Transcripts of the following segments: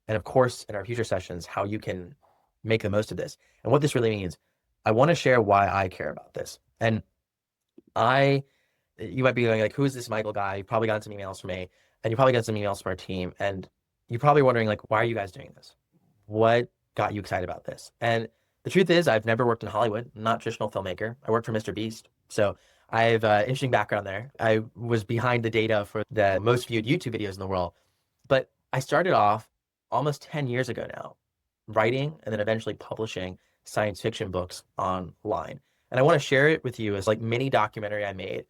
and of course, in our future sessions, how you can make the most of this. And what this really means, I want to share why I care about this. And you might be going like, who is this Michael guy? You probably got some emails from me, and you probably got some emails from our team. And you're probably wondering like, why are you guys doing this? What got you excited about this? And the truth is, I've never worked in Hollywood, I'm not a traditional filmmaker. I worked for MrBeast. So I have an interesting background there. I was behind the data for the most viewed YouTube videos in the world. But I started off almost 10 years ago now, writing and then eventually publishing science fiction books online. And I want to share it with you as like mini documentary I made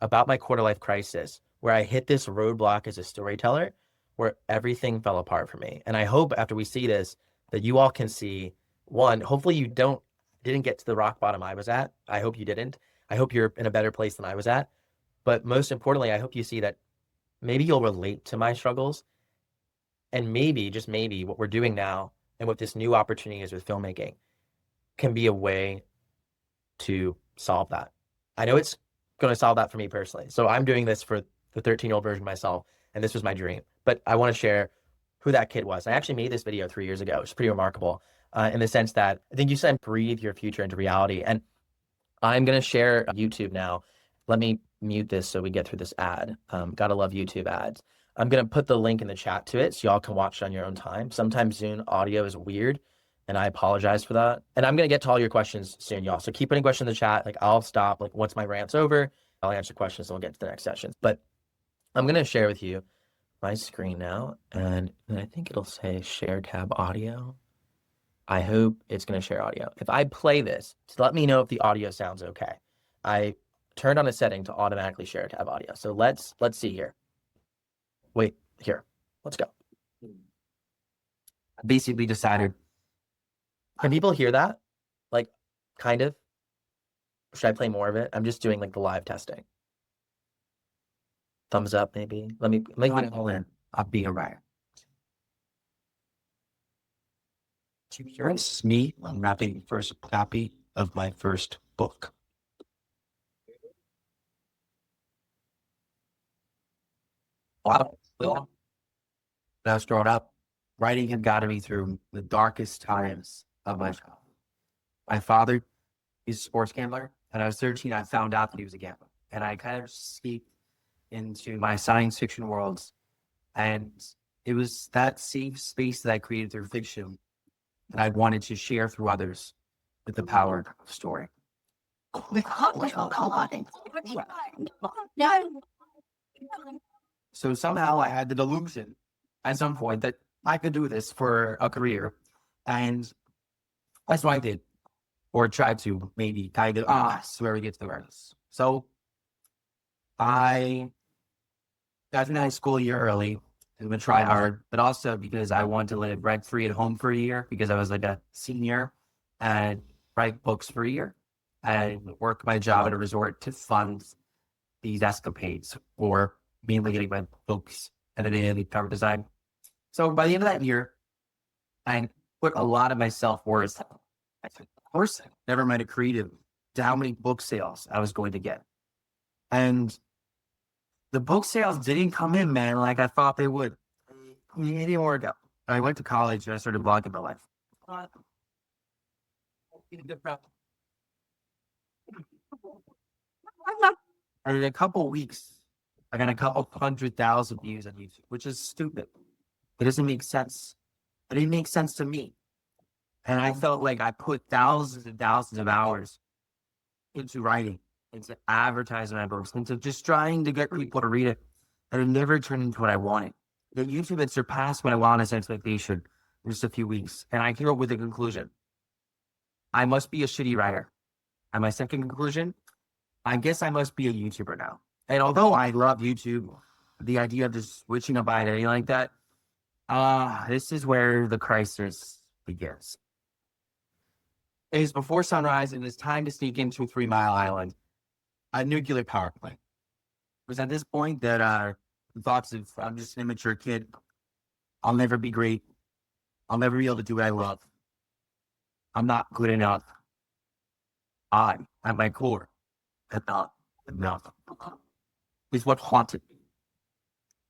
about my quarter life crisis, where I hit this roadblock as a storyteller, where everything fell apart for me. And I hope after we see this, that you all can see, one, hopefully you didn't get to the rock bottom I was at. I hope you didn't. I hope you're in a better place than I was at. But most importantly, I hope you see that maybe you'll relate to my struggles, and maybe, just maybe, what we're doing now and what this new opportunity is with filmmaking can be a way to solve that. I know it's going to solve that for me personally. So I'm doing this for the 13-year-old version of myself, and this was my dream. But I want to share who that kid was. I actually made this video 3 years ago, which is pretty remarkable in the sense that I think you said breathe your future into reality. And I'm going to share YouTube now. Let me mute this so we get through this ad. Gotta love YouTube ads. I'm going to put the link in the chat to it so y'all can watch it on your own time. Sometimes Zoom audio is weird, and I apologize for that. And I'm going to get to all your questions soon, y'all. So keep putting questions in the chat. Like I'll stop, like once my rant's over, I'll answer questions and we'll get to the next session. But I'm going to share with you my screen now, and I think it'll say share tab audio. I hope it's going to share audio. If I play this, just let me know if the audio sounds okay. I turned on a setting to automatically share tab audio. So let's see here. Wait, here. Let's go. I basically decided. Can people hear that? Like, kind of? Should I play more of it? I'm just doing like the live testing. Thumbs up, maybe. Let me all in. I'll be right. It's me unwrapping the first copy of my first book. Wow. When I was growing up, writing had gotten me through the darkest times of my childhood. My father is a sports gambler, and I was 13. I found out that he was a gambler, and I kind of escaped into my science fiction worlds. And it was that safe space that I created through fiction that I wanted to share through others with the power of story. So somehow I had the delusion at some point that I could do this for a career. And that's what I did. Or tried to, maybe kind of, swear we get to the awareness. So I got to high school a year early. I'm gonna try hard, but also because I wanted to live rent free at home for a year because I was like a senior and write books for a year and work my job at a resort to fund these escapades or mainly getting my books and then cover design. So by the end of that year, I put a lot of my self-worth, I said, of course, I never mind a creative, to how many book sales I was going to get. And the book sales didn't come in, man, like I thought they would. It didn't work out. I went to college and I started blogging my life. And in a couple of weeks, I got a couple 100,000 views on YouTube, which is stupid. It doesn't make sense. It didn't make sense to me. And I felt like I put thousands and thousands of hours into writing, into advertising my books, into just trying to get people to read it. And it never turned into what I wanted. The YouTube had surpassed my wildest expectation in just a few weeks. And I came up with a conclusion. I must be a shitty writer. And my second conclusion, I guess I must be a YouTuber now. And although I love YouTube, the idea of just switching up identity like that, this is where the crisis begins. It is before sunrise and it's time to sneak into 3 Mile Island, a nuclear power plant. It was at this point that thoughts of, I'm just an immature kid. I'll never be great. I'll never be able to do what I love. I'm not good enough. I, at my core, am not enough. Is what haunted me.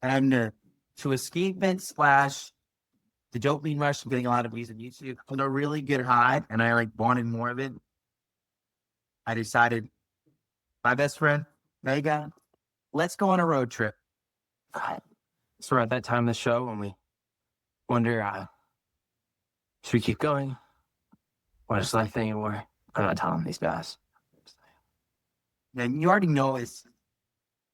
And to escape it / the dopamine rush from getting a lot of views on YouTube on a really good high, and I like wanted more of it. I decided, my best friend, Megan, let's go on a road trip. So we're at that time of the show when we wonder, should we keep going? What is life anymore? I'm not telling these guys. And you already know it's,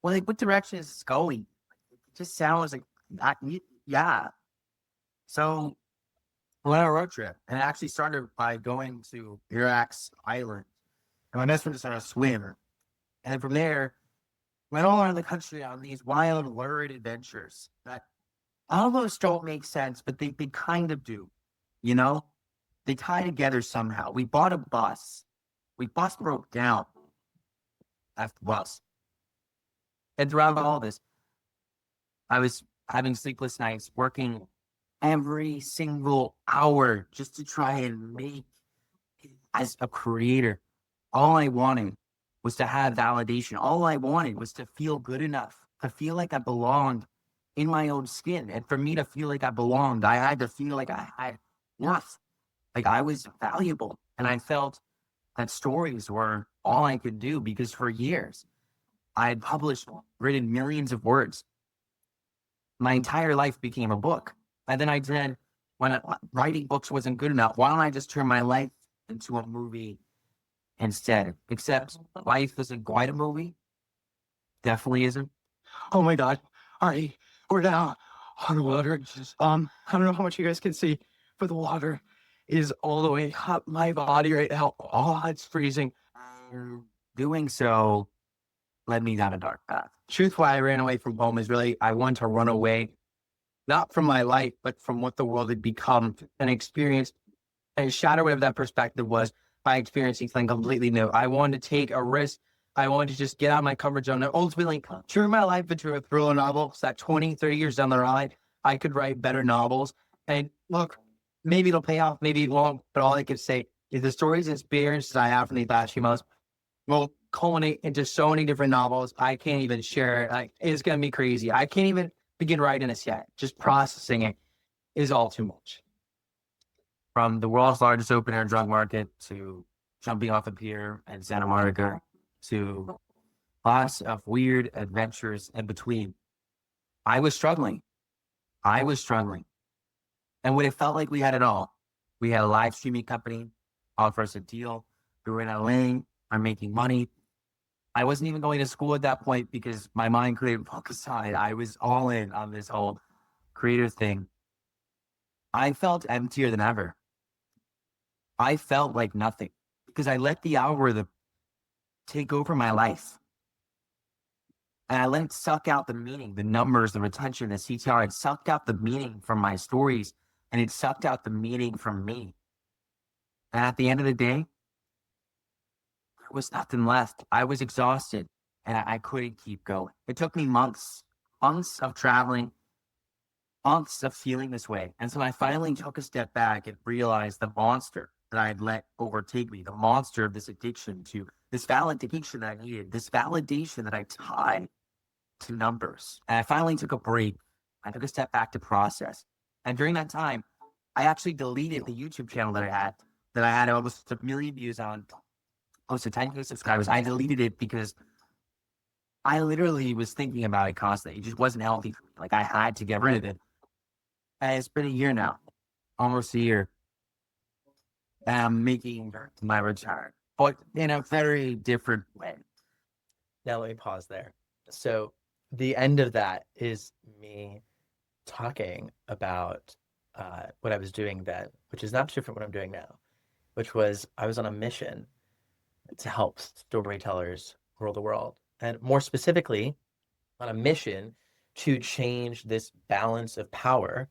well, like, what direction is this going? It just sounds like, yeah. So we went on a road trip, and it actually started by going to Irax Island. And my best friend decided to swim. And then from there, went all around the country on these wild, lurid adventures that almost don't make sense, but they kind of do. You know? They tie together somehow. We bought a bus. We bus broke down after the bus. And throughout all this, I was having sleepless nights, working every single hour just to try and make it as a creator. All I wanted was to have validation. All I wanted was to feel good enough, to feel like I belonged in my own skin. And for me to feel like I belonged, I had to feel like I had worth, like I was valuable. And I felt that stories were all I could do, because for years I had published, written millions of words. My entire life became a book. And then I said, when writing books wasn't good enough, why don't I just turn my life into a movie instead? Except life isn't quite a movie. Definitely isn't. Oh my God. All right. We're down on the water. I don't know how much you guys can see, but the water is all the way up my body right now. Oh, it's freezing. Doing so led me down a dark path. Truth, why I ran away from home is really, I want to run away, not from my life, but from what the world had become, and experience and shatter whatever that perspective was by experiencing something completely new. I wanted to take a risk. I wanted to just get out of my comfort zone and ultimately turn my life into a thriller novel so that 20, 30 years down the line, I could write better novels. And look, maybe it'll pay off, maybe it won't, but all I can say is the stories and experiences I have from these last few months will culminate into so many different novels. I can't even share it. Like, it's going to be crazy. I can't even begin writing this yet. Just processing it is all too much. From the world's largest open air drug market to jumping off a pier in Santa Monica to lots of weird adventures in between. I was struggling. And when it felt like we had it all, we had a live streaming company offer us a deal. We were in LA. I'm making money. I wasn't even going to school at that point because my mind couldn't focus on it. I was all in on this whole creator thing. I felt emptier than ever. I felt like nothing because I let the algorithm take over my life. And I let it suck out the meaning, the numbers, the retention, the CTR. It sucked out the meaning from my stories, and it sucked out the meaning from me. And at the end of the day, there was nothing left. I was exhausted, and I couldn't keep going. It took me months of traveling, months of feeling this way. And so I finally took a step back and realized the monster that I had let overtake me, the monster of this addiction to this validation that I needed, this validation that I tied to numbers. And I finally took a break. I took a step back to process. And during that time, I actually deleted the YouTube channel that I had almost 1 million views on, close to 10 million subscribers. I deleted it because I literally was thinking about it constantly. It just wasn't healthy for me. Like, I had to get rid of it. And it's been a year now, almost a year. And I'm making my return, but in a very different way. Now let me pause there. So the end of that is me talking about what I was doing then, which is not different from what I'm doing now, which was I was on a mission to help storytellers rule the world. And more specifically, on a mission to change this balance of power